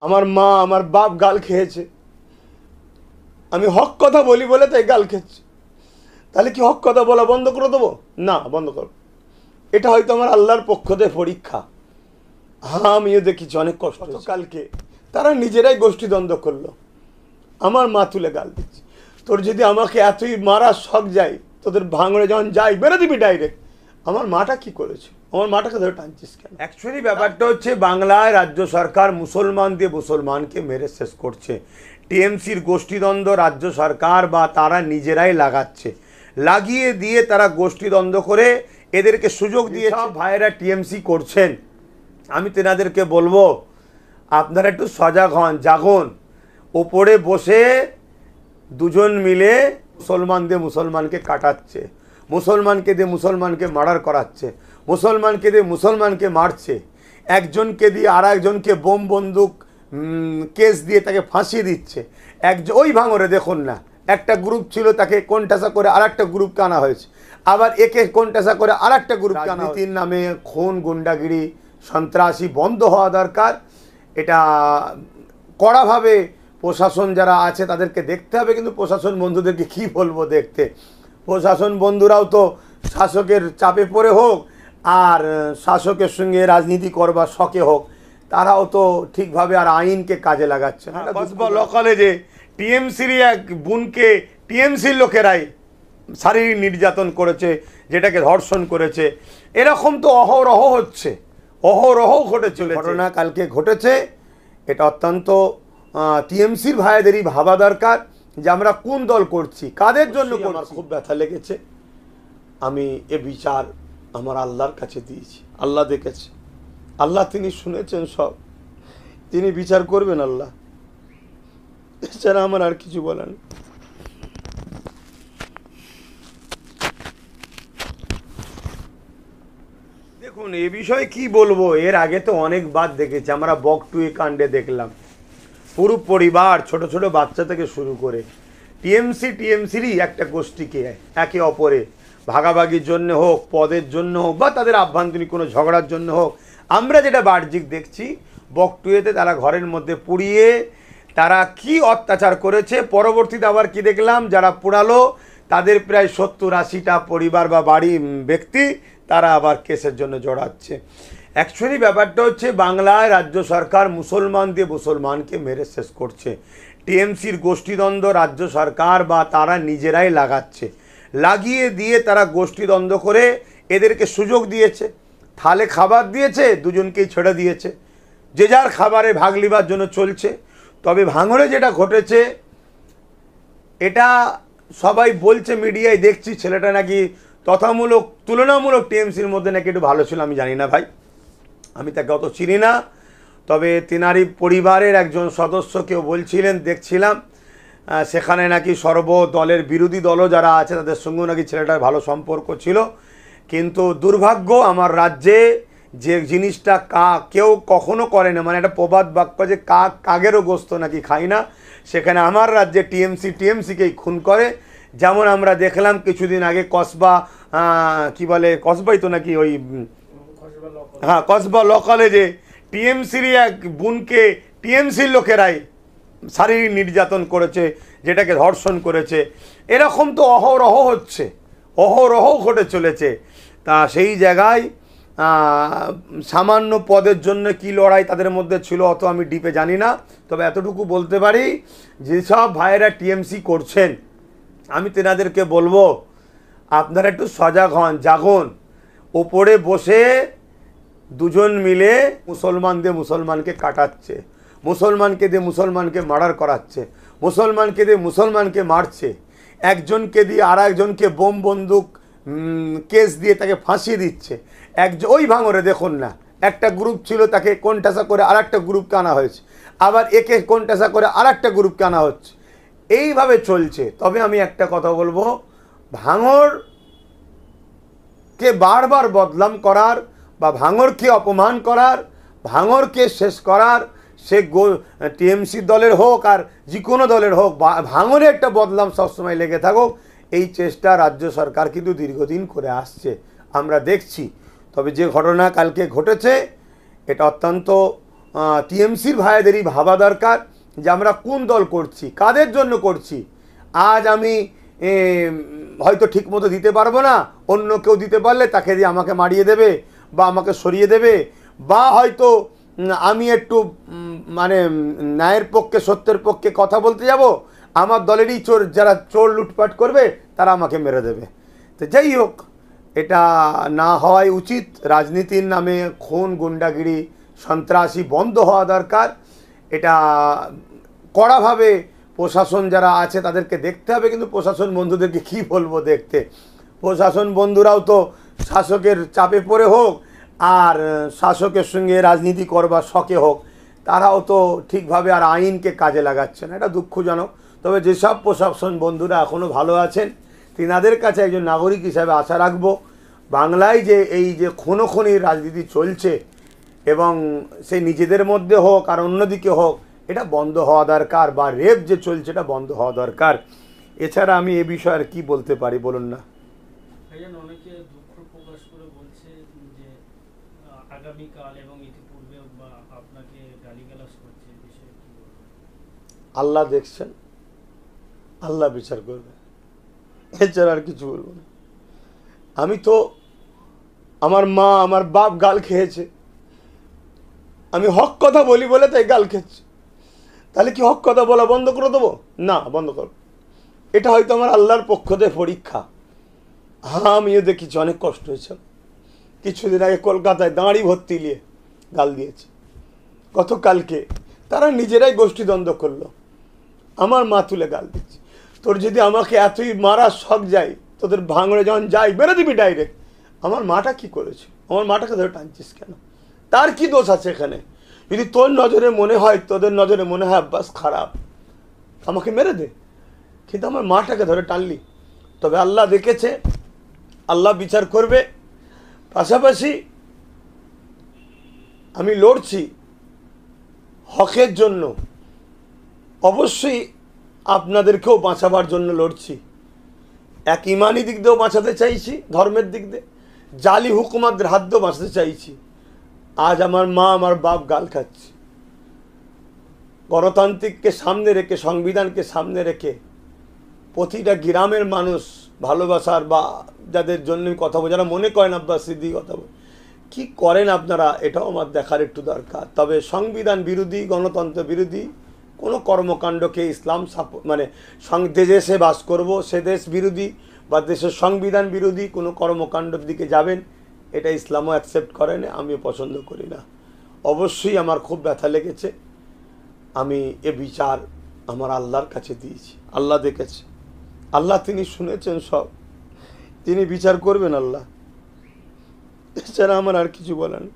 আমার মা আমার বাপ গাল খেয়েছে, আমি হক কথা বলি বলে তাই গাল খেয়েছে। তাহলে কি হক কথা বলা বন্ধ করে দেবো? না, বন্ধ করো। এটা হয়তো আমার আল্লাহর পক্ষ থেকে পরীক্ষা। হ্যাঁ, আমিও দেখেছি অনেক কষ্ট। কালকে তারা নিজেরাই গোষ্ঠীদ্বন্দ্ব করলো, আমার মা তুলে গাল দিচ্ছে। তোর যদি আমাকে এতই মারা শখ যায়, তোদের ভাঙড়ে যখন যাই বেরো দিবি ডাইরেক্ট। আমার মাটা কি করেছে? আমার মাটাকে ধরে টানছিস কেন? অ্যাকচুয়ালি ব্যাপারটা হচ্ছে, বাংলায় রাজ্য সরকার মুসলমান দিয়ে মুসলমানকে মেরে শেষ করছে। টিএমসির গোষ্ঠীদ্বন্দ্ব রাজ্য সরকার বা তারা নিজেরাই লাগাচ্ছে, লাগিয়ে দিয়ে তারা গোষ্ঠীদ্বন্দ্ব করে এদেরকে সুযোগ দিয়ে সব ভাইয়েরা টিএমসি করছেন। আমি তেনাদেরকে বলবো, আপনারা একটু সজাগ হন, জাগুন। ওপরে বসে দুজন মিলে মুসলমান দিয়ে মুসলমানকে কাটাচ্ছে, মুসলমানকে দিয়ে মুসলমানকে মার্ডার করাচ্ছে, মুসলমানকে দিয়ে মুসলমানকে মারছে, একজনকে দিয়ে আর একজনকে বোম বন্দুক কেস দিয়ে তাকে ফাঁসিয়ে দিচ্ছে। ওই ভাঙরে দেখুন না, একটা গ্রুপ ছিল তাকে কোণঠাসা করে আর একটা গ্রুপকে আনা হয়েছে, আবার একে কোণঠাসা করে আর একটা গ্রুপকে আনা হয়েছে। রাজনীতির নামে খুন গুন্ডাগিরি সন্ত্রাসী বন্ধ হওয়া দরকার। এটা কড়াভাবে প্রশাসন যারা আছে তাদেরকে দেখতে হবে। কিন্তু প্রশাসন বন্ধুদেরকে কি বলবো দেখতে, প্রশাসন বন্ধুরাও তো শাসকের চাপে পড়ে হোক আর শাসকের সঙ্গে রাজনীতি করবার শখে হোক, তারাও তো ঠিকভাবে আর আইনকে কাজে লাগাচ্ছে না। কসবা ল কলেজে টিএমসির এক বোনকে টিএমসির লোকেরাই শারীরিক নির্যাতন করেছে, যেটাকে ধর্ষণ করেছে। এরকম তো অহরহ হচ্ছে, অহরহ ঘটে চলেছে। ঘটনা কালকে ঘটেছে। এটা অত্যন্ত টিএমসির ভাইদেরই ভাবা দরকার যে আমরা কোন দল করছি, কাদের জন্য করছি। আমার খুব ব্যথা লেগেছে। আমি এ বিচার আমার আল্লাহর কাছে দিয়েছি, আল্লাহ দেখেছে, আল্লাহ তিনি শুনেছেন সব, তিনি বিচার করবেন আল্লাহ। এছাড়া আমার আর কিছু বলার নেই। দেখুন, এ বিষয়ে কি বলবো, এর আগে তো অনেকবার দেখেছি আমরা। বকটুই কাণ্ডে দেখলাম পুরো পরিবার, ছোট ছোট বাচ্চা থেকে শুরু করে টিএমসিরই একটা গোষ্ঠীকে একে অপরে ভাগাভাগির জন্য হোক, পদের জন্য হোক, বা তাদের আভ্যন্তরীণ কোনো ঝগড়ার জন্য হোক, আমরা যেটা বাহ্যিক দেখছি বকটুয়েতে তারা ঘরের মধ্যে পুড়িয়ে তারা কি অত্যাচার করেছে। পরবর্তীতে আবার কি দেখলাম, যারা পোড়ালো তাদের প্রায় 70-80টা পরিবার বা বাড়ি ব্যক্তি তারা আবার কেসের জন্য জড়াচ্ছে। অ্যাকচুয়ালি ব্যাপারটা হচ্ছে, বাংলায় রাজ্য সরকার মুসলমান দিয়ে মুসলমানকে মেরে শেষ করছে। টিএমসির গোষ্ঠীদ্বন্দ্ব রাজ্য সরকার বা তারা নিজেরাই লাগাচ্ছে, লাগিয়ে দিয়ে তারা গোষ্ঠীদ্বন্দ্ব করে এদেরকে সুযোগ দিয়েছে। থালে খাবার দিয়েছে, দুজনকেই ছেড়ে দিয়েছে, যে যার খাবারে ভাগ লিবার জন্য চলছে। তবে ভাঙড়ে যেটা ঘটেছে, এটা সবাই বলছে, মিডিয়ায় দেখছি, ছেলেটা নাকি তুলনামূলক টিএমসির মধ্যে নাকি একটু ভালো ছিল। আমি জানি না ভাই, আমি তাকে অত চিনি না। তবে তেনারই পরিবারের একজন সদস্য কেউ বলছিলেন, দেখছিলাম সেখানে নাকি সর্বদলের বিরোধী দলও যারা আছে তাদের সঙ্গেও নাকি ছেলেটার ভালো সম্পর্ক ছিল। কিন্তু দুর্ভাগ্য, আমার রাজ্যে যে জিনিসটা কেউ কখনো করে না, মানে একটা প্রবাদ বাক্য যে কাগেরও গোস্ত নাকি খাই না, সেখানে আমার রাজ্যে টিএমসিকেই খুন করে। যেমন আমরা দেখলাম কিছুদিন আগে কসবা, কি বলে কসবাই তো নাকি ওই, হ্যাঁ, কসবা ল কলেজে টিএমসিরই এক বোনকে টিএমসির লোকেরাই শারীরিক নির্যাতন করেছে, যেটাকে ধর্ষণ করেছে। এরকম তো অহরহ হচ্ছে, অহরহ ঘটে চলেছে। তা সেই জায়গায় সামান্য পদের জন্য কি লড়াই তাদের মধ্যে ছিল অত আমি ডিপে জানি না। তবে এতটুকু বলতে পারি, যেসব ভাইয়েরা টিএমসি করছেন আমি তেনাদেরকে বলবো, আপনারা একটু সজাগ হন, জাগুন। ওপরে বসে দুজন মিলে মুসলমান দিয়ে মুসলমানকে কাটাচ্ছে, মুসলমানকে দিয়ে মুসলমানকে মার্ডার করাচ্ছে, মুসলমানকে দিয়ে মুসলমানকে মারছে, একজনকে দিয়ে আর একজনকে বোম বন্দুক কেস দিয়ে তাকে ফাঁসিয়ে দিচ্ছে। ওই ভাঙরে দেখুন না, একটা গ্রুপ ছিল তাকে কোণঠাসা করে আর একটা গ্রুপকে আনা হয়েছে, আবার একে কোণঠাসা করে আর একটা গ্রুপকে আনা হচ্ছে। এইভাবে চলছে। তবে আমি একটা কথা বলবো, ভাঙড়কে বারবার বদনাম করার বা ভাঙড়কে অপমান করার, ভাঙড়কে শেষ করার, সে টিএমসি দলের হোক আর যে কোনো দলের হোক, ভাঙড়ে একটা বদনাম সবসময় লেগে থাকুক, এই চেষ্টা রাজ্য সরকার কিন্তু দীর্ঘদিন করে আসছে, আমরা দেখছি। তবে যে ঘটনা কালকে ঘটেছে, এটা অত্যন্ত টিএমসির ভাইদেরই ভাবা দরকার যে আমরা কোন দল করছি, কাদের জন্য করছি। আজ আমি হয়তো ঠিকমতো দিতে পারবো না, অন্য কেউ দিতে পারলে তাকে দিয়ে আমাকে মারিয়ে দেবে বা আমাকে সরিয়ে দেবে, বা হয়তো আমি একটু মানে ন্যায়ের পক্ষে সত্যের পক্ষে কথা বলতে যাব, আমার দলেরই চোর, যারা চোর লুটপাট করবে তারা আমাকে মেরে দেবে। তো যাই হোক, এটা না হওয়াই উচিত। রাজনীতির নামে খুন, গুন্ডাগিরি, সন্ত্রাসী বন্ধ হওয়া দরকার। এটা কড়াভাবে প্রশাসন যারা আছে তাদেরকে দেখতে হবে, কিন্তু প্রশাসন বন্ধুদেরকে কি বলবো দেখতে, প্রশাসন বন্ধুরাও তো শাসকের চাপে পড়ে হোক আর শাসকের সঙ্গে রাজনীতি করবার শখে হোক, তারাও তো ঠিকভাবে আর আইনকে কাজে লাগাচ্ছে না। এটা দুঃখজনক। তবে যেসব প্রশাসন বন্ধুরা এখনও ভালো আছেন, তিনাদের কাছে একজন নাগরিক হিসাবে আশা রাখবো, বাংলায় যে এই যে খুনোখুনির রাজনীতি চলছে এবং সে নিজেদের মধ্যে হোক আর অন্যদিকে হোক, এটা বন্ধ হওয়া দরকার, বা রেপ যে চলছে এটা বন্ধ হওয়া দরকার। এছাড়া আমি এ বিষয়ে আর কি বলতে পারি বলুন না। অনেকে দুঃখ প্রকাশ করে বলছে যে আগামীকাল এবং ইতিপূর্বে আপনাকে গালিগালাজ করছে, বিষয়ে কি বলবেন? আল্লাহ দেখছেন, আল্লাহ বিচার করবে, এছাড়া আর কিছু বলবো না। আমি তো, আমার মা আমার বাপ গাল খেয়েছে, আমি হক কথা বলি বলে তাই গাল খেয়েছে। তাহলে কি হক কথা বলা বন্ধ করে দেবো? না, বন্ধ করব। এটা হয়তো আমার আল্লাহর পক্ষ থেকে পরীক্ষা। হ্যাঁ, আমিও দেখেছি, অনেক কষ্ট হয়েছে। কিছুদিন আগে কলকাতায় দাঁড়ি ভর্তি নিয়ে গাল দিয়েছে। গতকালকে তারা নিজেরাই গোষ্ঠীদ্বন্দ্ব করলো, আমার মা তুলে গাল দিচ্ছে। তোর যদি আমাকে এতই মারার শখ যায়, তোদের ভাঙড়ে যখন যাই বেরো দিবি ডাইরেক্ট। আমার মাটা কি করেছে? আমার মাটাকে ধরে টানছিস কেন? তার কি দোষ আছে এখানে? যদি তোর নজরে মনে হয়, তোদের নজরে মনে হয় আব্বাস খারাপ, আমাকে মেরে দে, কিন্তু আমার মাটাকে ধরে টানলি। তবে আল্লাহ দেখেছে, আল্লাহ বিচার করবে। পাশাপাশি আমি লড়ছি হকের জন্য, অবশ্যই আপনাদেরকেও বাঁচাবার জন্য লড়ছি। এক ইমানি দিক দিয়েও বাঁচাতে চাইছি, ধর্মের দিক দিয়ে, জালি হুকুমাদের হাত দিয়েও বাঁচাতে চাইছি। আজ আমার মা আমার বাপ গাল খাচ্ছে। গণতান্ত্রিককে সামনে রেখে, সংবিধানকে সামনে রেখে প্রতিটা গ্রামের মানুষ ভালোবাসার, বা যাদের জন্য কথা বলে, যারা মনে করেন আব্বাস সিদ্দিকী কথা বলে, কী করেন আপনারা, এটাও আমার দেখার একটু দরকার। তবে সংবিধান বিরোধী, গণতন্ত্র বিরোধী কোনো কর্মকাণ্ডকে ইসলাম মানে দেশে বাস করব সে দেশ বিরোধী বা দেশের সংবিধান বিরোধী কোনো কর্মকাণ্ডের দিকে যাবেন, এটা ইসলামও অ্যাকসেপ্ট করে না, আমিও পছন্দ করি না। অবশ্যই আমার খুব ব্যথা লেগেছে। আমি এ বিচার আমার আল্লাহর কাছে দিয়েছি, আল্লাহ দেখেছে, আল্লাহ তিনি শুনেছেন সব, তিনি বিচার করবেন আল্লাহ। এছাড়া আমার আর কিছু বলার নেই।